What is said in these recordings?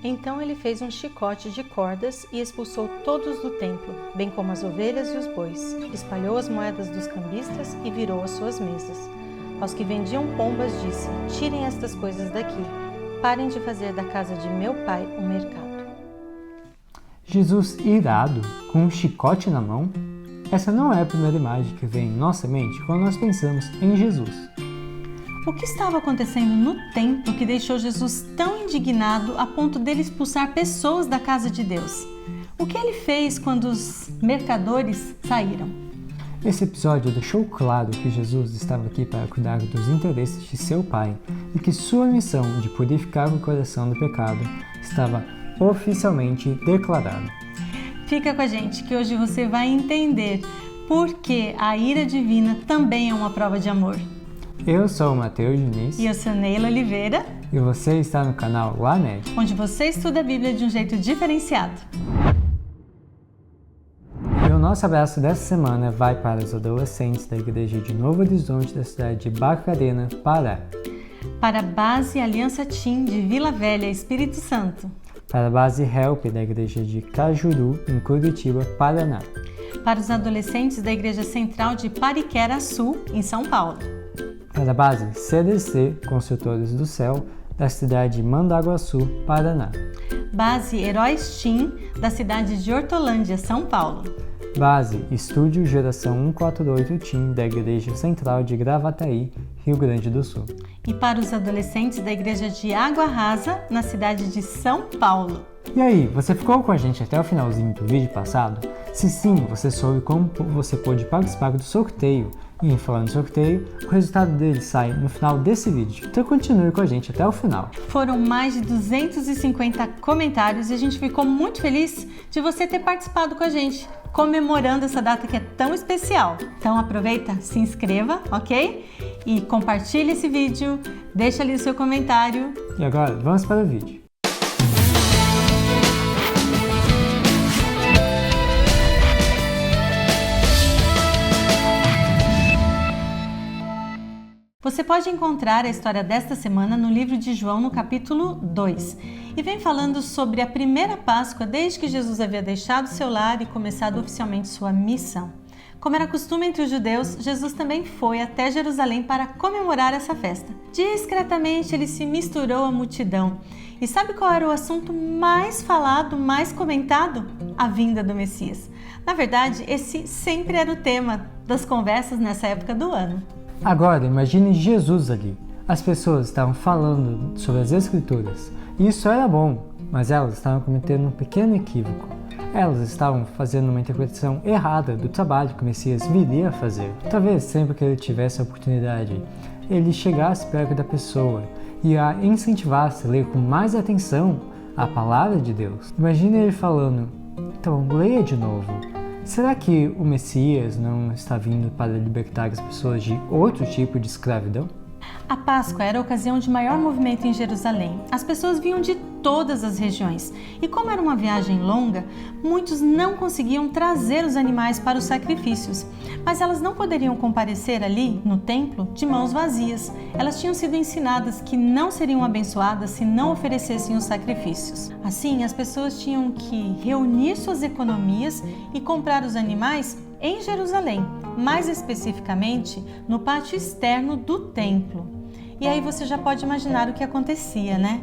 Então ele fez um chicote de cordas e expulsou todos do templo, bem como as ovelhas e os bois. Espalhou as moedas dos cambistas e virou as suas mesas. Aos que vendiam pombas disse: tirem estas coisas daqui. Parem de fazer da casa de meu pai um mercado. Jesus irado, com um chicote na mão? Essa não é a primeira imagem que vem em nossa mente quando nós pensamos em Jesus. O que estava acontecendo no templo que deixou Jesus tão indignado a ponto dele expulsar pessoas da casa de Deus? O que ele fez quando os mercadores saíram? Esse episódio deixou claro que Jesus estava aqui para cuidar dos interesses de seu Pai e que sua missão de purificar o coração do pecado estava oficialmente declarada. Fica com a gente que hoje você vai entender por que a ira divina também é uma prova de amor. Eu sou o Matheus Diniz. E eu sou Neila Oliveira. E você está no canal LANED, onde você estuda a Bíblia de um jeito diferenciado. E o nosso abraço dessa semana vai para os adolescentes da Igreja de Novo Horizonte da cidade de Barcarena, Pará. Para a Base Aliança Team de Vila Velha, Espírito Santo. Para a Base Help da Igreja de Cajuru, em Curitiba, Paraná. Para os adolescentes da Igreja Central de Pariquera-Sul, em São Paulo. Para a Base CDC Construtores do Céu, da cidade de Mandaguaçu, Paraná. Base Heróis Team, da cidade de Hortolândia, São Paulo. Base Estúdio Geração 148 Team, da Igreja Central de Gravataí, Rio Grande do Sul. E para os adolescentes da Igreja de Água Rasa, na cidade de São Paulo. E aí, você ficou com a gente até o finalzinho do vídeo passado? Se sim, você soube como você pôde participar do sorteio. E falando em sorteio, o resultado dele sai no final desse vídeo. Então continue com a gente até o final. Foram mais de 250 comentários e a gente ficou muito feliz de você ter participado com a gente, comemorando essa data que é tão especial. Então aproveita, se inscreva, ok? E compartilhe esse vídeo, deixa ali o seu comentário. E agora, vamos para o vídeo. Você pode encontrar a história desta semana no livro de João, no capítulo 2, e vem falando sobre a primeira Páscoa desde que Jesus havia deixado seu lar e começado oficialmente sua missão. Como era costume entre os judeus, Jesus também foi até Jerusalém para comemorar essa festa. Discretamente ele se misturou à multidão. E sabe qual era o assunto mais falado, mais comentado? A vinda do Messias. Na verdade, esse sempre era o tema das conversas nessa época do ano. Agora, imagine Jesus ali. As pessoas estavam falando sobre as Escrituras. E isso era bom, mas elas estavam cometendo um pequeno equívoco. Elas estavam fazendo uma interpretação errada do trabalho que o Messias viria a fazer. Talvez sempre que ele tivesse a oportunidade, ele chegasse perto da pessoa e a incentivasse a ler com mais atenção a palavra de Deus. Imagine ele falando: então leia de novo. Será que o Messias não está vindo para libertar as pessoas de outro tipo de escravidão? A Páscoa era a ocasião de maior movimento em Jerusalém. As pessoas vinham de todas as regiões. E como era uma viagem longa, muitos não conseguiam trazer os animais para os sacrifícios. Mas elas não poderiam comparecer ali, no templo, de mãos vazias. Elas tinham sido ensinadas que não seriam abençoadas se não oferecessem os sacrifícios. Assim, as pessoas tinham que reunir suas economias e comprar os animais em Jerusalém, mais especificamente no pátio externo do templo. E aí você já pode imaginar o que acontecia, né?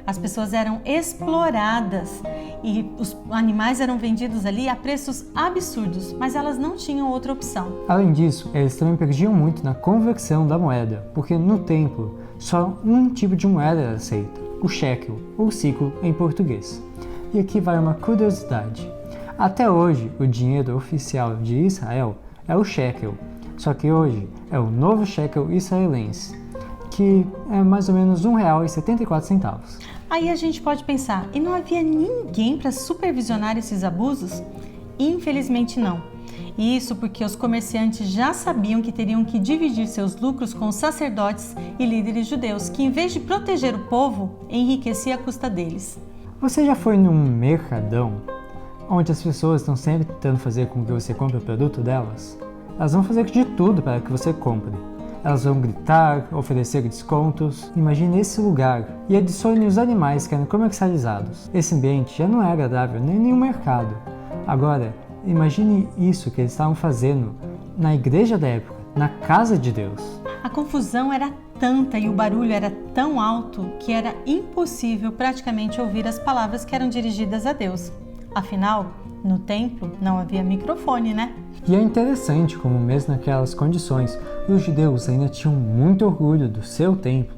As pessoas eram exploradas e os animais eram vendidos ali a preços absurdos, mas elas não tinham outra opção. Além disso, eles também perdiam muito na conversão da moeda, porque no templo só um tipo de moeda era aceita, o shekel, ou ciclo em português. E aqui vai uma curiosidade. Até hoje, o dinheiro oficial de Israel é o shekel, só que hoje é o novo shekel israelense, que é mais ou menos R$ 1,74. Aí a gente pode pensar, e não havia ninguém para supervisionar esses abusos? Infelizmente não. E isso porque os comerciantes já sabiam que teriam que dividir seus lucros com os sacerdotes e líderes judeus, que em vez de proteger o povo, enriquecia à custa deles. Você já foi num mercadão onde as pessoas estão sempre tentando fazer com que você compre o produto delas? Elas vão fazer de tudo para que você compre. elas vão gritar, oferecer descontos. Imagine esse lugar e adicione os animais que eram comercializados. Esse ambiente já não é agradável nem em nenhum mercado. Agora, imagine isso que eles estavam fazendo na igreja da época, na casa de Deus. A confusão era tanta e o barulho era tão alto que era impossível praticamente ouvir as palavras que eram dirigidas a Deus. Afinal, no templo não havia microfone, né? E é interessante como mesmo naquelas condições, os judeus ainda tinham muito orgulho do seu templo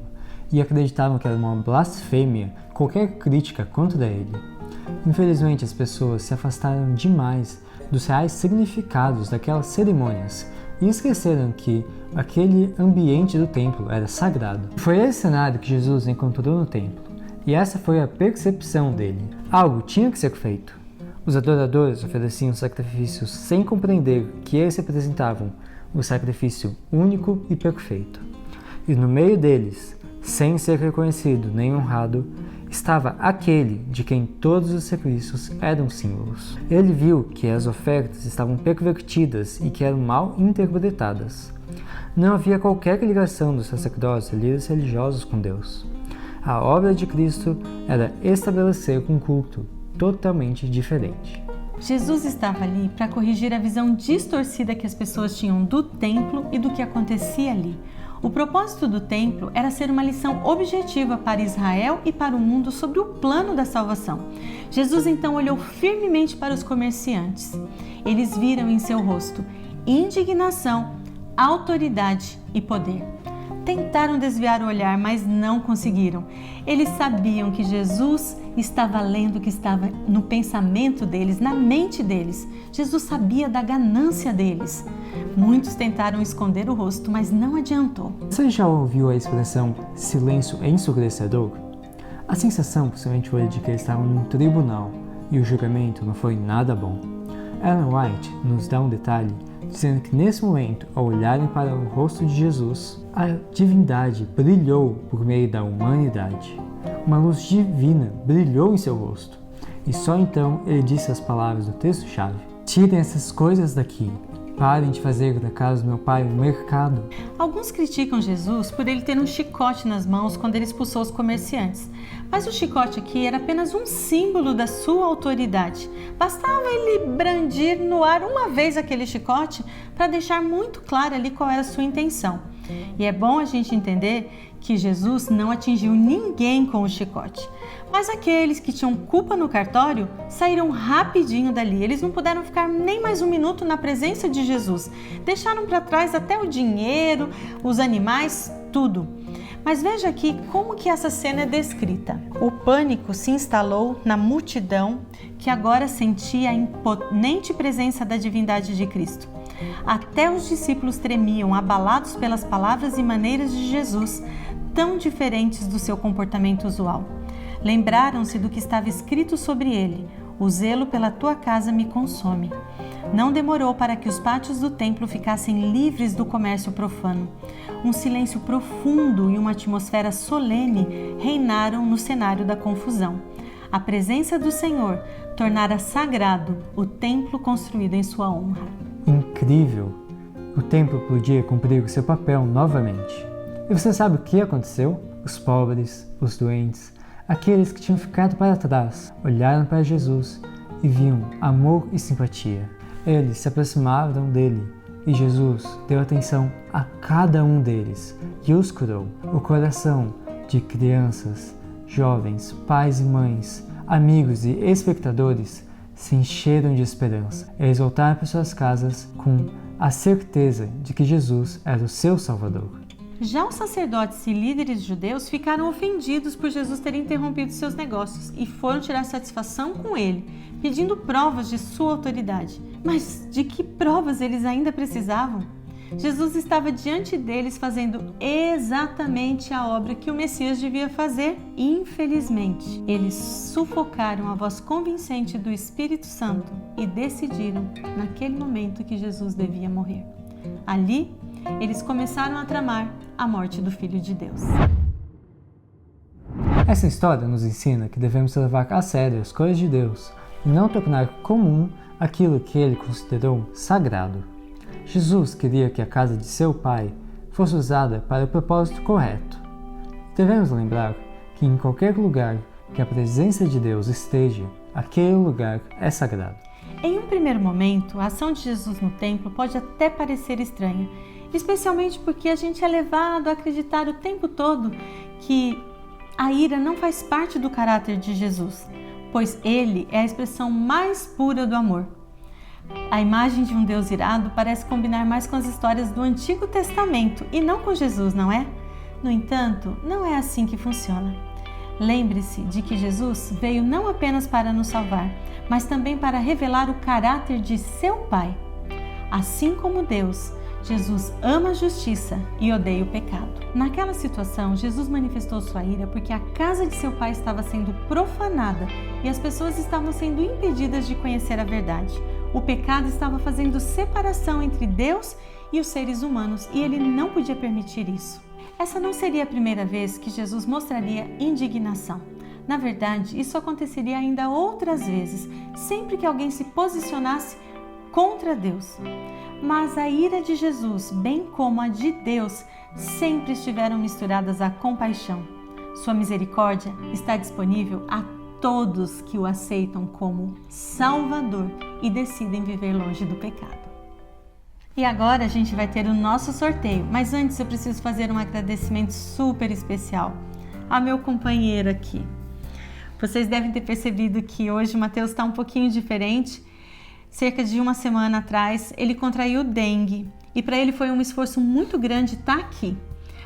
e acreditavam que era uma blasfêmia qualquer crítica contra ele. Infelizmente, as pessoas se afastaram demais dos reais significados daquelas cerimônias e esqueceram que aquele ambiente do templo era sagrado. Foi esse cenário que Jesus encontrou no templo, e essa foi a percepção dele. Algo tinha que ser feito. Os adoradores ofereciam sacrifícios sem compreender que eles representavam o sacrifício único e perfeito. E no meio deles, sem ser reconhecido nem honrado, estava aquele de quem todos os sacrifícios eram símbolos. Ele viu que as ofertas estavam pervertidas e que eram mal interpretadas. Não havia qualquer ligação dos sacerdotes e líderes religiosos com Deus. A obra de Cristo era estabelecer um culto totalmente diferente. Jesus estava ali para corrigir a visão distorcida que as pessoas tinham do templo e do que acontecia ali. O propósito do templo era ser uma lição objetiva para Israel e para o mundo sobre o plano da salvação. Jesus então olhou firmemente para os comerciantes. Eles viram em seu rosto indignação, autoridade e poder. Tentaram desviar o olhar, mas não conseguiram. Eles sabiam que Jesus estava lendo o que estava no pensamento deles, na mente deles. Jesus sabia da ganância deles. Muitos tentaram esconder o rosto, mas não adiantou. Você já ouviu a expressão silêncio ensurdecedor? A sensação possivelmente foi de que eles estavam num tribunal e o julgamento não foi nada bom. Ellen White nos dá um detalhe dizendo que nesse momento, ao olharem para o rosto de Jesus, a divindade brilhou por meio da humanidade. Uma luz divina brilhou em seu rosto. E só então ele disse as palavras do texto-chave: tirem essas coisas daqui. Parem de fazer da casa do meu pai um mercado. Alguns criticam Jesus por ele ter um chicote nas mãos quando ele expulsou os comerciantes. Mas o chicote aqui era apenas um símbolo da sua autoridade. Bastava ele brandir no ar uma vez aquele chicote para deixar muito claro ali qual era a sua intenção. E é bom a gente entender que Jesus não atingiu ninguém com o chicote. Mas aqueles que tinham culpa no cartório saíram rapidinho dali. Eles não puderam ficar nem mais um minuto na presença de Jesus. Deixaram para trás até o dinheiro, os animais, tudo. Mas veja aqui como que essa cena é descrita. O pânico se instalou na multidão que agora sentia a imponente presença da divindade de Cristo. Até os discípulos tremiam, abalados pelas palavras e maneiras de Jesus, tão diferentes do seu comportamento usual. Lembraram-se do que estava escrito sobre ele: o zelo pela tua casa me consome. Não demorou para que os pátios do templo ficassem livres do comércio profano. Um silêncio profundo e uma atmosfera solene reinaram no cenário da confusão. A presença do Senhor tornara sagrado o templo construído em sua honra. Incrível! O templo podia cumprir o seu papel novamente. E você sabe o que aconteceu? Os pobres, os doentes, aqueles que tinham ficado para trás, olharam para Jesus e viam amor e simpatia. Eles se aproximaram dele e Jesus deu atenção a cada um deles e os curou. O coração de crianças, jovens, pais e mães, amigos e espectadores se encheram de esperança. Eles voltaram para suas casas com a certeza de que Jesus era o seu Salvador. Já os sacerdotes e líderes judeus ficaram ofendidos por Jesus ter interrompido seus negócios e foram tirar satisfação com ele, pedindo provas de sua autoridade. Mas de que provas eles ainda precisavam? Jesus estava diante deles fazendo exatamente a obra que o Messias devia fazer. Infelizmente, eles sufocaram a voz convincente do Espírito Santo e decidiram, naquele momento, que Jesus devia morrer. Ali, eles começaram a tramar a morte do Filho de Deus. Essa história nos ensina que devemos levar a sério as coisas de Deus e não tornar comum aquilo que ele considerou sagrado. Jesus queria que a casa de seu pai fosse usada para o propósito correto. Devemos lembrar que em qualquer lugar que a presença de Deus esteja, aquele lugar é sagrado. Em um primeiro momento, a ação de Jesus no templo pode até parecer estranha, especialmente porque a gente é levado a acreditar o tempo todo que a ira não faz parte do caráter de Jesus, pois ele é a expressão mais pura do amor. A imagem de um Deus irado parece combinar mais com as histórias do Antigo Testamento e não com Jesus, não é? No entanto, não é assim que funciona. Lembre-se de que Jesus veio não apenas para nos salvar, mas também para revelar o caráter de seu Pai. Assim como Deus, Jesus ama a justiça e odeia o pecado. Naquela situação, Jesus manifestou sua ira porque a casa de seu pai estava sendo profanada e as pessoas estavam sendo impedidas de conhecer a verdade. O pecado estava fazendo separação entre Deus e os seres humanos e ele não podia permitir isso. Essa não seria a primeira vez que Jesus mostraria indignação. Na verdade, isso aconteceria ainda outras vezes, sempre que alguém se posicionasse contra Deus. Mas a ira de Jesus, bem como a de Deus, sempre estiveram misturadas à compaixão. Sua misericórdia está disponível a todos que o aceitam como Salvador e decidem viver longe do pecado. E agora a gente vai ter o nosso sorteio, mas antes eu preciso fazer um agradecimento super especial ao meu companheiro aqui. Vocês devem ter percebido que hoje o Mateus está um pouquinho diferente. Cerca de uma semana atrás, ele contraiu dengue e para ele foi um esforço muito grande estar aqui.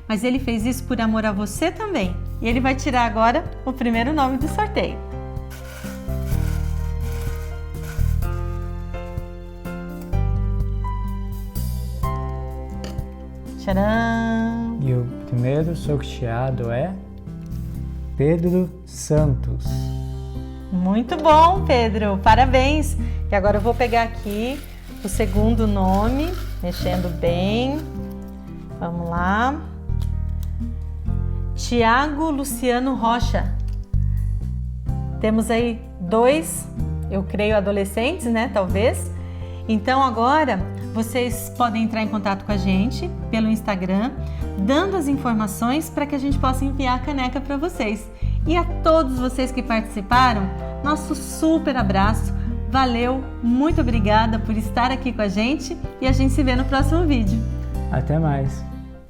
Mas ele fez isso por amor a você também. E ele vai tirar agora o primeiro nome do sorteio. Tcharam! E o primeiro sorteado é Pedro Santos. Muito bom, Pedro! Parabéns! E agora eu vou pegar aqui o segundo nome, mexendo bem. Vamos lá. Tiago Luciano Rocha. Temos aí 2, eu creio, adolescentes, né? Talvez. Então agora vocês podem entrar em contato com a gente pelo Instagram, dando as informações para que a gente possa enviar a caneca para vocês. E a todos vocês que participaram, nosso super abraço. Valeu, muito obrigada por estar aqui com a gente e a gente se vê no próximo vídeo. Até mais!